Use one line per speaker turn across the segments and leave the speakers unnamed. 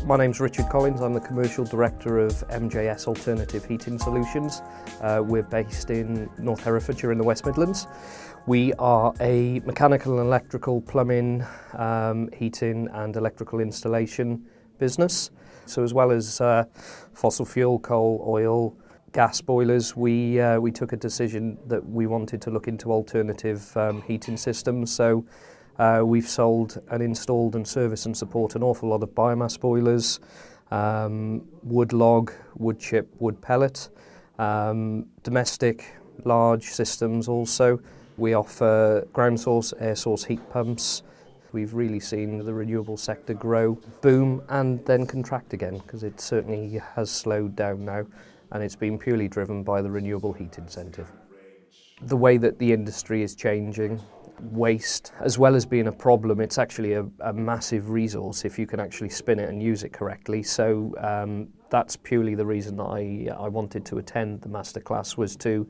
My name's Richard Collins. I'm the Commercial Director of MJS Alternative Heating Solutions. We're based in North Herefordshire in the West Midlands. We are a mechanical and electrical plumbing, heating and electrical installation business. So as well as fossil fuel, coal, oil, gas boilers, we took a decision that we wanted to look into alternative heating systems. So we've sold and installed and serviced and support an awful lot of biomass boilers, wood log, wood chip, wood pellet, domestic large systems also. We offer ground source, air source heat pumps. We've really seen the renewable sector grow, boom and then contract again, because it certainly has slowed down now, and it's been purely driven by the renewable heat incentive. The way that the industry is changing, waste, as well as being a problem, it's actually a massive resource if you can actually spin it and use it correctly. So that's purely the reason that I wanted to attend the masterclass, was to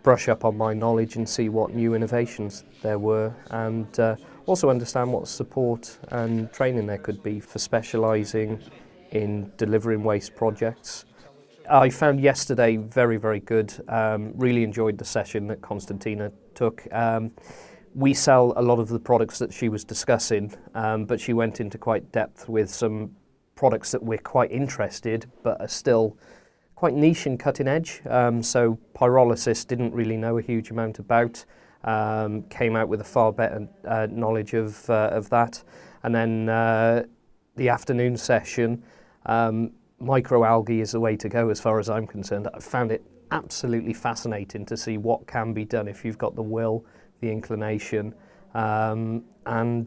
brush up on my knowledge and see what new innovations there were, and also understand what support and training there could be for specialising in delivering waste projects. I found yesterday very, very good. Really enjoyed the session that Constantina took. We sell a lot of the products that she was discussing, but she went into quite depth with some products that we're quite interested, but are still quite niche and cutting edge. So pyrolysis didn't really know a huge amount about. Came out with a far better knowledge of that. And then the afternoon session, microalgae is the way to go as far as I'm concerned. I found it absolutely fascinating to see what can be done if you've got the will, the inclination, and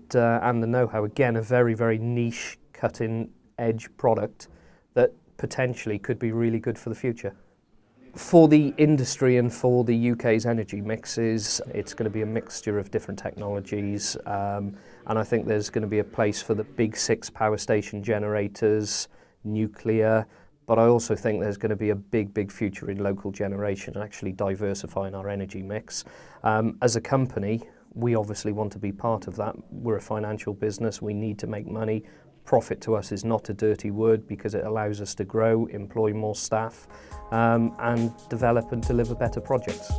the know-how. Again, a very, very niche, cutting-edge product that potentially could be really good for the future. For the industry and for the UK's energy mixes, it's going to be a mixture of different technologies, and I think there's going to be a place for the big 6 power station generators, nuclear, but I also think there's going to be a big, big future in local generation and actually diversifying our energy mix. As a company, we obviously want to be part of that. We're a financial business, we need to make money. Profit to us is not a dirty word, because it allows us to grow, employ more staff, and develop and deliver better projects.